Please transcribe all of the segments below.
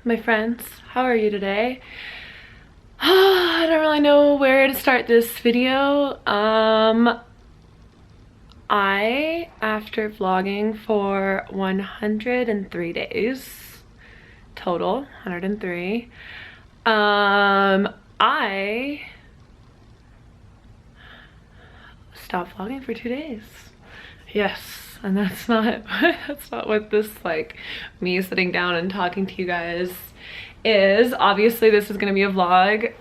my friends. How are you today? I don't really know where to start this video. After vlogging for 103 days, total, 103, I stopped vlogging for 2 days. Yes. And that's not what this, like, me sitting down and talking to you guys is. Obviously this is gonna be a vlog.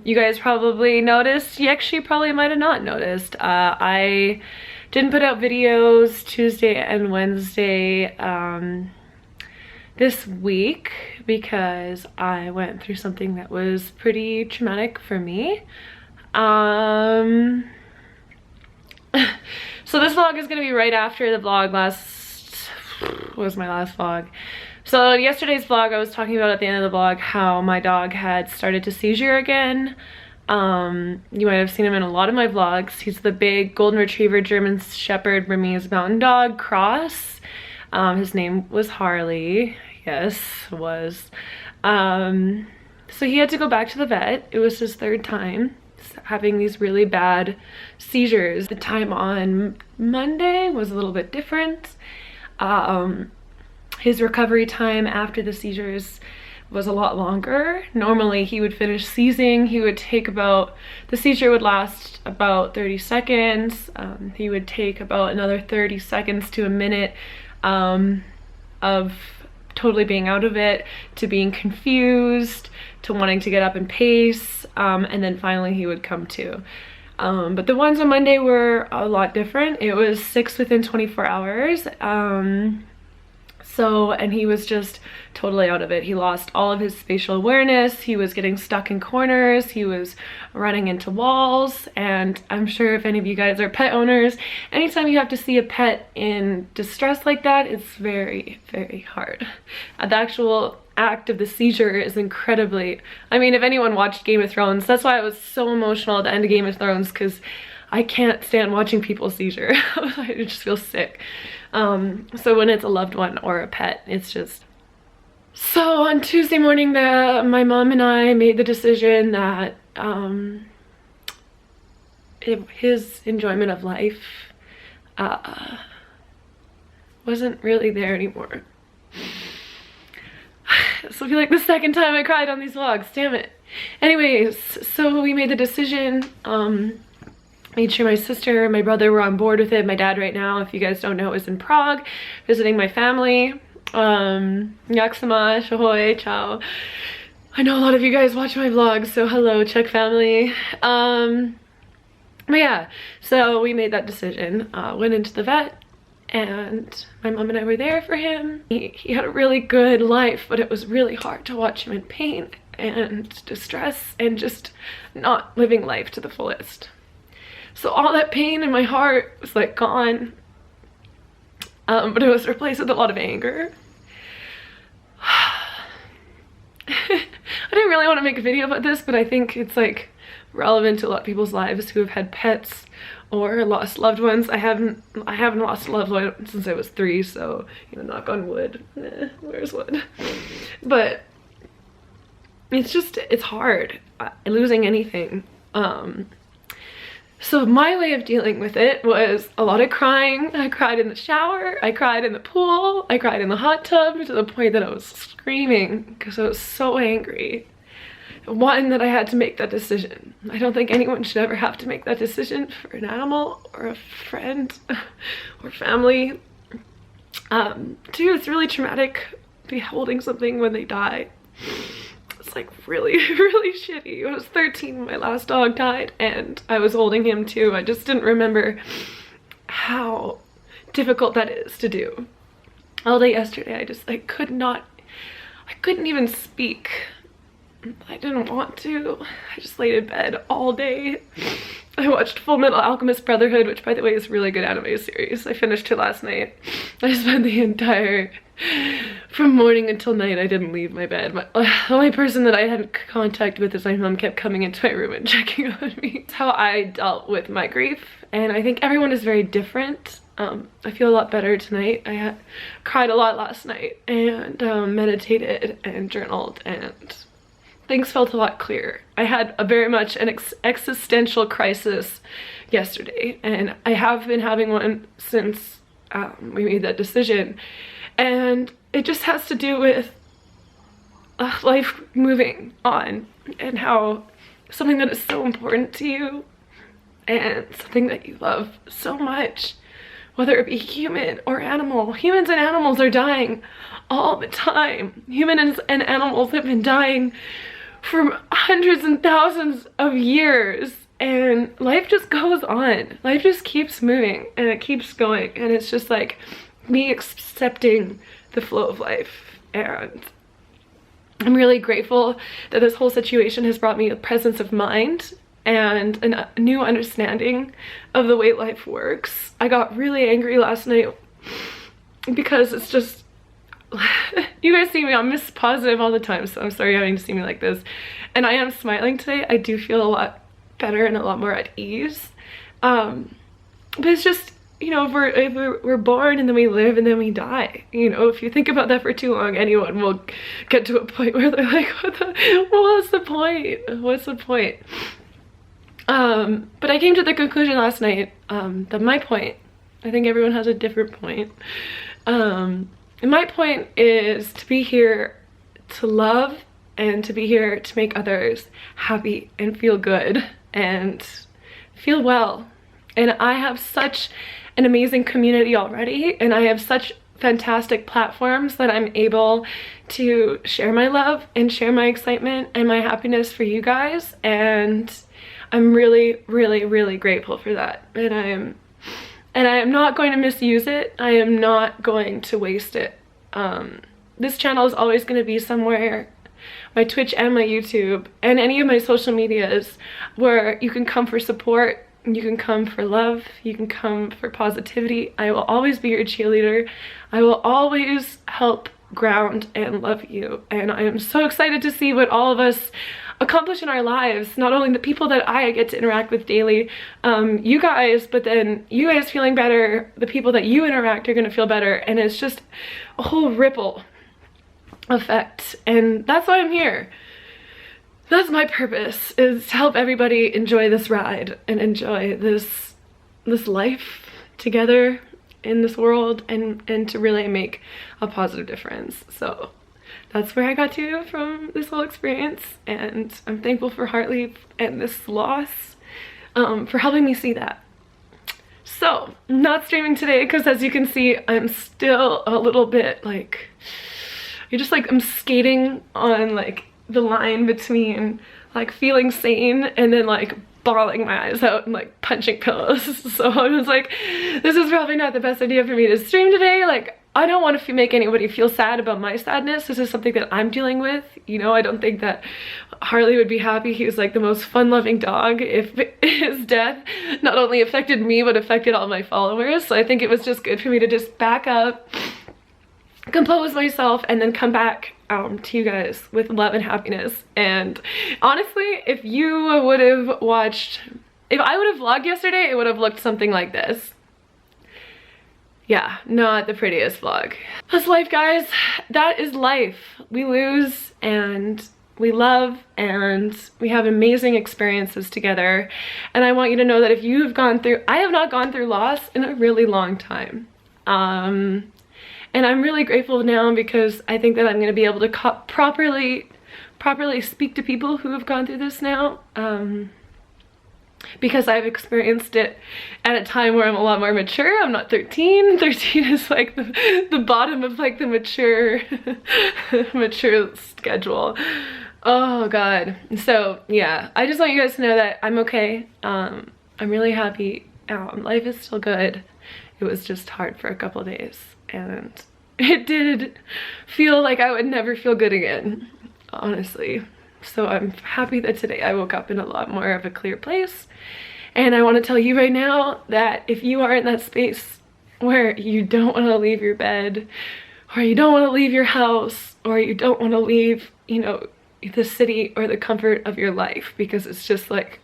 You guys probably noticed, you actually probably might have not noticed, I didn't put out videos Tuesday and Wednesday this week because I went through something that was pretty traumatic for me. So this vlog is gonna be right after the vlog what was my last vlog? So yesterday's vlog, I was talking about at the end of the vlog how my dog had started to seizure again. You might have seen him in a lot of my vlogs. He's the big golden retriever German Shepherd Burmese mountain dog cross. His name was Harley. Yes, was. So he had to go back to the vet. It was his 3rd time having these really bad seizures. The time on Monday was a little bit different. His recovery time after the seizures was a lot longer. Normally he would finish seizing, he would take about, the seizure would last about 30 seconds. He would take about another 30 seconds to a minute of totally being out of it, to being confused, to wanting to get up and pace, and then finally he would come to. But the ones on Monday were a lot different. It was 6 within 24 hours. And he was just totally out of it. He lost all of his spatial awareness. He was getting stuck in corners. He was running into walls. And I'm sure if any of you guys are pet owners, anytime you have to see a pet in distress like that, it's very, very hard. The actual act of the seizure is incredibly, I mean, if anyone watched Game of Thrones, that's why I was so emotional at the end of Game of Thrones, because I can't stand watching people seizure. I just feel sick. So when it's a loved one or a pet, it's just... So on Tuesday morning, my mom and I made the decision that his enjoyment of life wasn't really there anymore. This will be like the 2nd time I cried on these vlogs, damn it. Anyways, so we made the decision, made sure my sister and my brother were on board with it. My dad right now, if you guys don't know, is in Prague visiting my family. Yaksama, Shahoy, ciao. I know a lot of you guys watch my vlogs, so hello, Czech family. But yeah, so we made that decision, went into the vet, and my mom and I were there for him. He had a really good life, but it was really hard to watch him in pain and distress and just not living life to the fullest. So all that pain in my heart was like gone, but it was replaced with a lot of anger. I didn't really want to make a video about this, but I think it's like relevant to a lot of people's lives who have had pets or lost loved ones. I haven't lost a loved one since I was 3, so, you know, knock on wood. Where's wood? But it's just, it's hard losing anything. So my way of dealing with it was a lot of crying. I cried in the shower, I cried in the pool, I cried in the hot tub, to the point that I was screaming because I was so angry. One, that I had to make that decision. I don't think anyone should ever have to make that decision for an animal or a friend or family. 2, it's really traumatic beholding something when they die. It's like really, really shitty. I was 13 when my last dog died, and I was holding him too. I just didn't remember how difficult that is to do. All day yesterday, I just like I couldn't even speak. I didn't want to. I just laid in bed all day. I watched Full Metal Alchemist Brotherhood, which by the way is a really good anime series. I finished it last night. I spent the entire, from morning until night, I didn't leave my bed. The only person that I had contact with is my mom kept coming into my room and checking on me. It's how I dealt with my grief, and I think everyone is very different. I feel a lot better tonight. I cried a lot last night and meditated and journaled, and things felt a lot clearer. I had a very much an existential crisis yesterday, and I have been having one since we made that decision, and it just has to do with life moving on, and how something that is so important to you and something that you love so much, whether it be human or animal. Humans and animals are dying all the time. Humans and animals have been dying for hundreds and thousands of years, and life just goes on. Life just keeps moving and it keeps going, and it's just like me accepting the flow of life. And I'm really grateful that this whole situation has brought me a presence of mind and a new understanding of the way life works. I got really angry last night because it's just, you guys see me, I'm Miss Positive all the time, so I'm sorry having to see me like this. And I am smiling today. I do feel a lot better and a lot more at ease. But it's just, you know, if we're born and then we live and then we die. You know, if you think about that for too long, anyone will get to a point where they're like, what's the point? What's the point? But I came to the conclusion last night that my point, I think everyone has a different point. And my point is to be here to love and to be here to make others happy and feel good and feel well. And I have such an amazing community already, and I have such fantastic platforms that I'm able to share my love and share my excitement and my happiness for you guys, and I'm really, really, really grateful for that. And I am not going to misuse it. I am not going to waste it. This channel is always going to be somewhere, my Twitch and my YouTube and any of my social medias, where you can come for support, you can come for love, you can come for positivity. I will always be your cheerleader. I will always help ground and love you. And I am so excited to see what all of us accomplish in our lives. Not only the people that I get to interact with daily, you guys, but then you guys feeling better, the people that you interact are going to feel better, and it's just a whole ripple effect. And that's why I'm here. That's my purpose, is to help everybody enjoy this ride and enjoy this life together in this world, and to really make a positive difference. So that's where I got to from this whole experience, and I'm thankful for Harley and this loss for helping me see that. So I'm not streaming today because, as you can see, I'm still a little bit like, you're just like, I'm skating on like the line between like feeling sane and then like bawling my eyes out and like punching pillows. So I was like, this is probably not the best idea for me to stream today. Like, I don't want to make anybody feel sad about my sadness. This is something that I'm dealing with. You know, I don't think that Harley would be happy. He was like the most fun-loving dog if his death not only affected me but affected all my followers. So I think it was just good for me to just back up, compose myself, and then come back to you guys with love and happiness. And honestly, if you would have watched, if I would have vlogged yesterday, it would have looked something like this. Yeah, not the prettiest vlog. That's life, guys. That is life. We lose and we love, and we have amazing experiences together. And I want you to know that if you have gone through, I have not gone through loss in a really long time. And I'm really grateful now, because I think that I'm going to be able to properly speak to people who have gone through this now, because I've experienced it at a time where I'm a lot more mature. I'm not 13. 13 is like the bottom of like the mature mature schedule. Oh god. So yeah, I just want you guys to know that I'm okay. I'm really happy. Life is still good. It was just hard for a couple days, and it did feel like I would never feel good again, honestly. So I'm happy that today I woke up in a lot more of a clear place. And I want to tell you right now that if you are in that space where you don't want to leave your bed, or you don't want to leave your house, or you don't want to leave, you know, the city or the comfort of your life, because it's just like,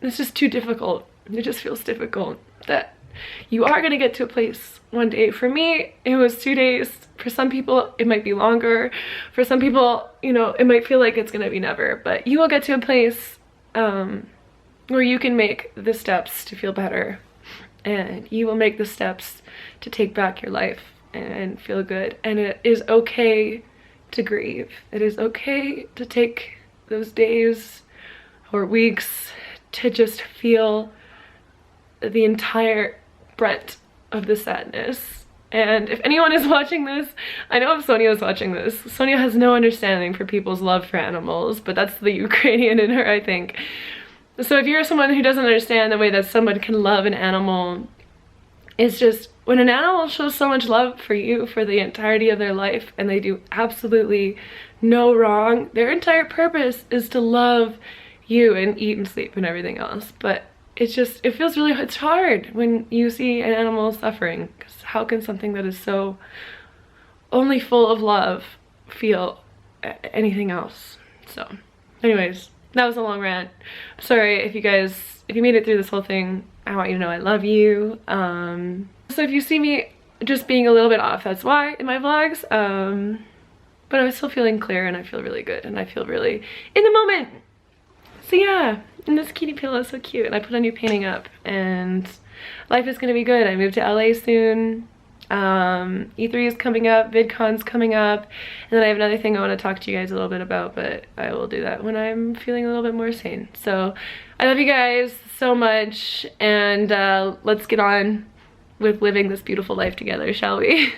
it's just too difficult. It just feels difficult, that You are gonna get to a place one day. For me, it was 2 days. For some people, it might be longer. For some people, you know, it might feel like it's gonna be never, but you will get to a place where you can make the steps to feel better, and you will make the steps to take back your life and feel good. And it is okay to grieve. It is okay to take those days or weeks to just feel the entire brunt of the sadness. And if anyone is watching this, I know if Sonia is watching this, Sonia has no understanding for people's love for animals, but that's the Ukrainian in her, I think. So if you're someone who doesn't understand the way that someone can love an animal, it's just when an animal shows so much love for you for the entirety of their life and they do absolutely no wrong, their entire purpose is to love you and eat and sleep and everything else. But it's just, it feels really, it's hard when you see an animal suffering, because how can something that is so only full of love feel anything else? So anyways, that was a long rant. Sorry if you made it through this whole thing. I want you to know I love you. So if you see me just being a little bit off, that's why in my vlogs. But I'm still feeling clear and I feel really good and I feel really in the moment. So yeah, and this kitty pillow is so cute, and I put a new painting up and life is gonna be good. I moved to LA soon. E3 is coming up, VidCon's coming up, and then I have another thing I want to talk to you guys a little bit about, but I will do that when I'm feeling a little bit more sane. So I love you guys so much, and let's get on with living this beautiful life together, shall we?